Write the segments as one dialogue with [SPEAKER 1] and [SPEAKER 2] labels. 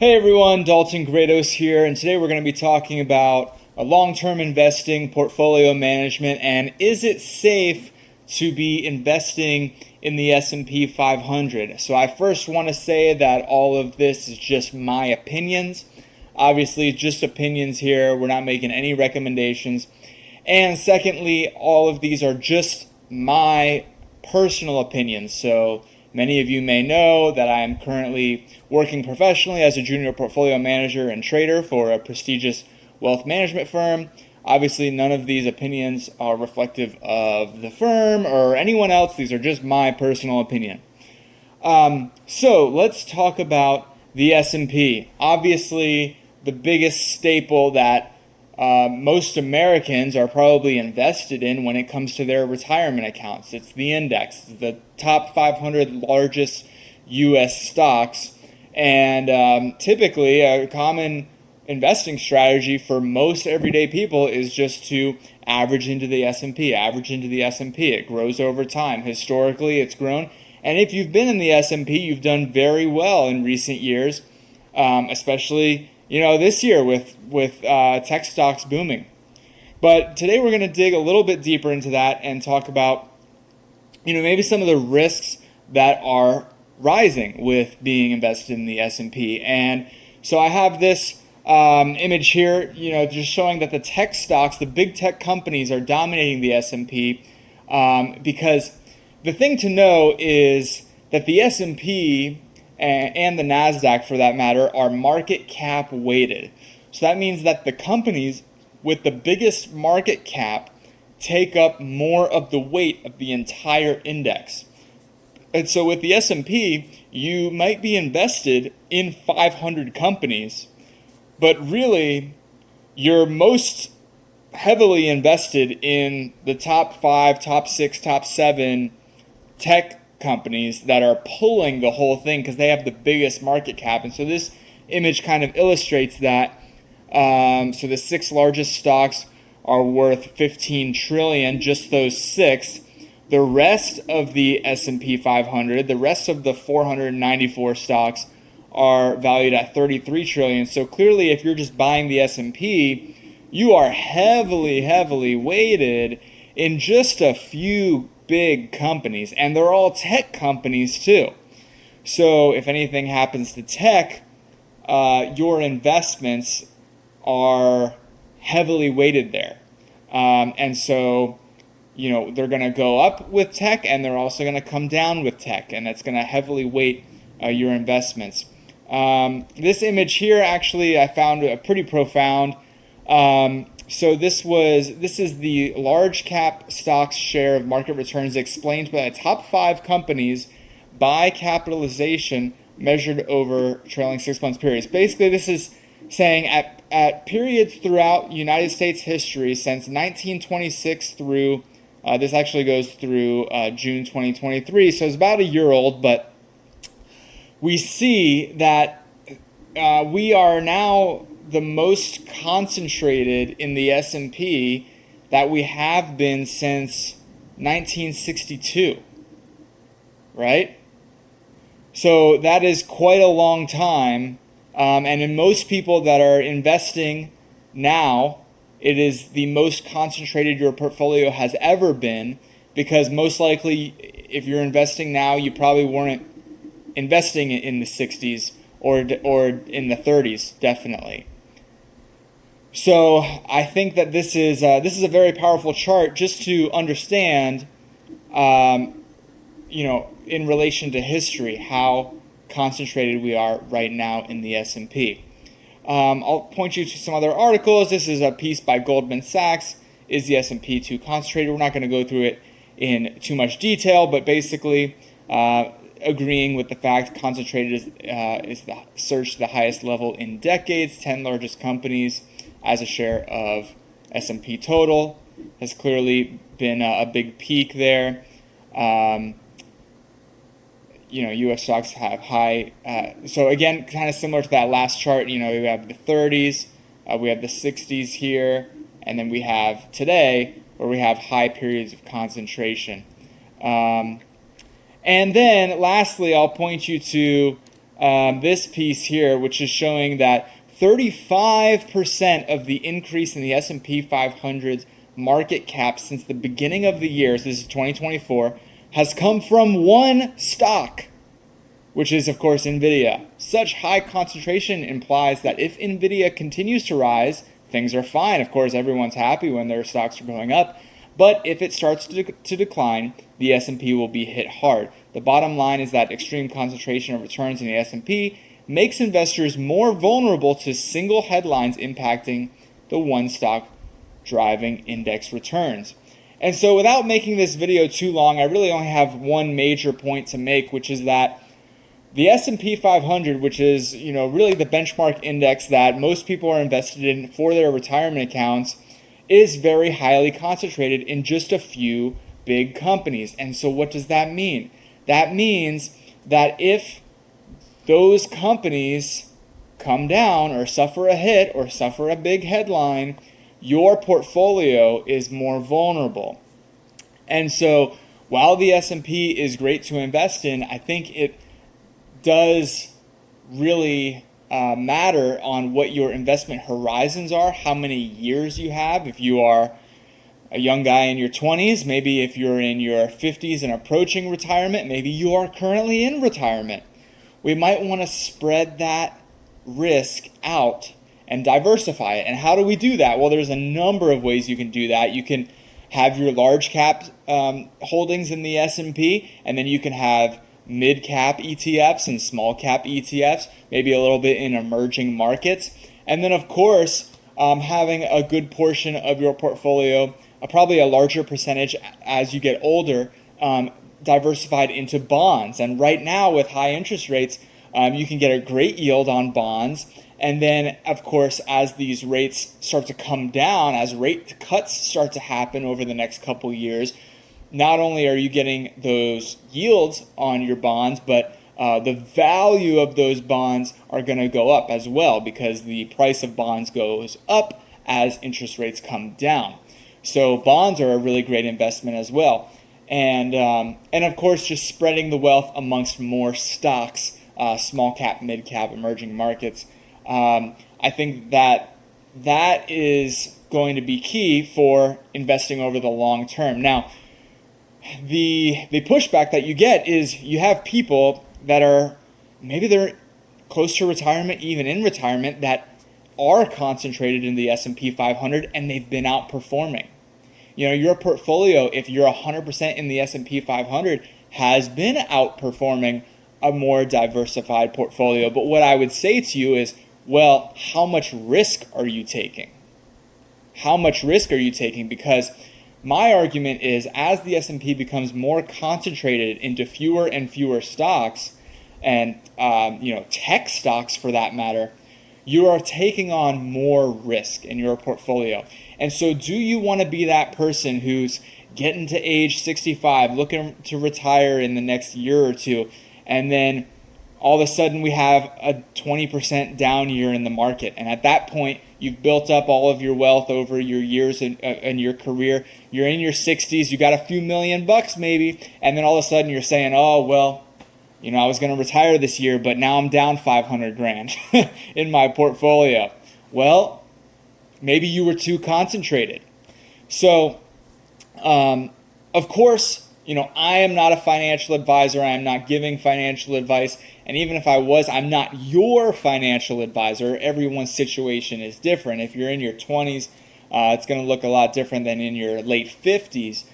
[SPEAKER 1] Hey everyone, Dalton Grados here, and today we're going to be talking about long-term investing, portfolio management, and is it safe to be investing in the S&P 500? So I first want to say that all of this is just my opinions. Obviously, just opinions here. We're not making any recommendations. And secondly, all of these are just my personal opinions. So many of you may know that I am currently working professionally as a junior portfolio manager and trader for a prestigious wealth management firm. Obviously, none of these opinions are reflective of the firm or anyone else. These are just my personal opinion. So let's talk about the S&P. Obviously, the biggest staple that most Americans are probably invested in when it comes to their retirement accounts. It's the index, the top 500 largest U.S. stocks, and typically a common investing strategy for most everyday people is just to average into the S&P, average into the S&P. It grows over time. Historically, it's grown, and if you've been in the S&P, you've done very well in recent years, especially this year with tech stocks booming. But today we're going to dig a little bit deeper into that and talk about maybe some of the risks that are rising with being invested in the S&P. And so I have this image here, just showing that the tech stocks, the big tech companies, are dominating the S&P because the thing to know is that the S&P and the NASDAQ, for that matter, are market cap weighted. So that means that the companies with the biggest market cap take up more of the weight of the entire index. And so with the S&P, you might be invested in 500 companies, but really you're most heavily invested in the top 5, top 6, top 7 tech companies that are pulling the whole thing because they have the biggest market cap. And so this image kind of illustrates that. So the 6 largest stocks are worth 15 trillion, just those 6. The rest of the S&P 500, the rest of the 494 stocks are valued at 33 trillion. So clearly, if you're just buying the S&P, you are heavily weighted in just a few big companies, and they're all tech companies too. So if anything happens to tech, your investments are heavily weighted there. And so they're going to go up with tech, and they're also going to come down with tech, and that's going to heavily weight your investments. This image here, actually, I found pretty profound. So this is the large cap stocks share of market returns explained by the top 5 companies by capitalization measured over trailing 6 months periods. Basically, this is saying at periods throughout United States history since 1926 through this actually goes through June 2023, so it's about a year old, but we see that we are now the most concentrated in the S&P that we have been since 1962, right? So that is quite a long time, and in most people that are investing now, it is the most concentrated your portfolio has ever been, because most likely if you're investing now, you probably weren't investing in the 60s or in the 30s, definitely. So I think that this is a very powerful chart just to understand, in relation to history, how concentrated we are right now in the S&P. I'll point you to some other articles. This is a piece by Goldman Sachs. Is the S&P too concentrated? We're not going to go through it in too much detail, but basically agreeing with the fact concentrated is the surge to the highest level in decades. 10 largest companies as a share of S&P total has clearly been a big peak there. U.S. stocks have high. So again, kind of similar to that last chart. We have the 30s, we have the 60s here, and then we have today where we have high periods of concentration. And then lastly, I'll point you to this piece here, which is showing that 35% of the increase in the S&P 500's market cap since the beginning of the year, so this is 2024, has come from one stock, which is, of course, NVIDIA. Such high concentration implies that if NVIDIA continues to rise, things are fine. Of course, everyone's happy when their stocks are going up. But if it starts to decline, the S&P will be hit hard. The bottom line is that extreme concentration of returns in the S&P makes investors more vulnerable to single headlines impacting the one stock driving index returns. And so without making this video too long, I really only have one major point to make, which is that the S&P 500, which is, really the benchmark index that most people are invested in for their retirement accounts, is very highly concentrated in just a few big companies. And so what does that mean? That means that if those companies come down or suffer a hit or suffer a big headline, your portfolio is more vulnerable. And so while the S&P is great to invest in, I think it does really matter on what your investment horizons are, how many years you have. If you are a young guy in your 20s, maybe if you're in your 50s and approaching retirement, maybe you are currently in retirement. We might want to spread that risk out and diversify it. And how do we do that? Well, there's a number of ways you can do that. You can have your large cap holdings in the S&P, and then you can have mid cap ETFs and small cap ETFs, maybe a little bit in emerging markets. And then, of course, having a good portion of your portfolio, probably a larger percentage as you get older, diversified into bonds. And right now, with high interest rates, you can get a great yield on bonds. And then, of course, as these rates start to come down, as rate cuts start to happen over the next couple years, not only are you getting those yields on your bonds, but the value of those bonds are going to go up as well, because the price of bonds goes up as interest rates come down. So bonds are a really great investment as well. And of course, just spreading the wealth amongst more stocks, small cap, mid cap, emerging markets. I think that is going to be key for investing over the long term. Now, the pushback that you get is you have people that are, maybe they're close to retirement, even in retirement, that are concentrated in the S&P 500 and they've been outperforming. Your portfolio, if you're 100% in the S&P 500, has been outperforming a more diversified portfolio. But what I would say to you is, well, how much risk are you taking? How much risk are you taking? Because my argument is, as the S&P becomes more concentrated into fewer and fewer stocks, and tech stocks for that matter, you are taking on more risk in your portfolio. And so do you want to be that person who's getting to age 65, looking to retire in the next year or two, and then all of a sudden we have a 20% down year in the market? And at that point, you've built up all of your wealth over your years in your career. You're in your 60s, you got a few $1,000,000 maybe, and then all of a sudden you're saying, oh, well, I was going to retire this year, but now I'm down 500 grand in my portfolio. Well, maybe you were too concentrated. So, of course, I am not a financial advisor. I am not giving financial advice. And even if I was, I'm not your financial advisor. Everyone's situation is different. If you're in your 20s, it's going to look a lot different than in your late 50s.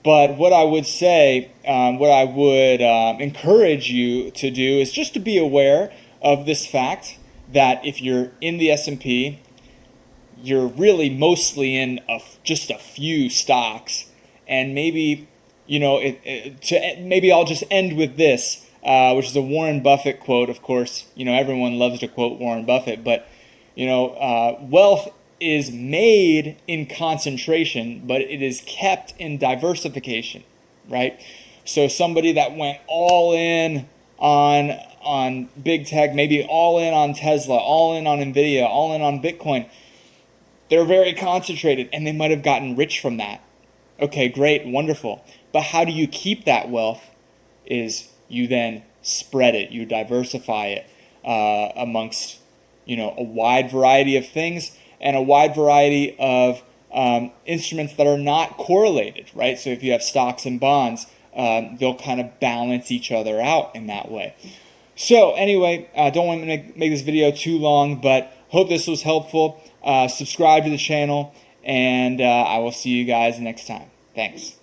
[SPEAKER 1] But what I would say, what I would encourage you to do is just to be aware of this fact that if you're in the S&P, you're really mostly in just a few stocks. And maybe, maybe I'll just end with this, which is a Warren Buffett quote. Of course, everyone loves to quote Warren Buffett, but, wealth is made in concentration, but it is kept in diversification, right? So somebody that went all in on big tech, maybe all in on Tesla, all in on NVIDIA, all in on Bitcoin, they're very concentrated and they might have gotten rich from that. Okay, great, wonderful. But how do you keep that wealth? Is you then spread it, you diversify it. amongst a wide variety of things and a wide variety of instruments that are not correlated, right? So if you have stocks and bonds, they'll kind of balance each other out in that way. So anyway, I don't want to make this video too long, but hope this was helpful. Subscribe to the channel, and I will see you guys next time. Thanks.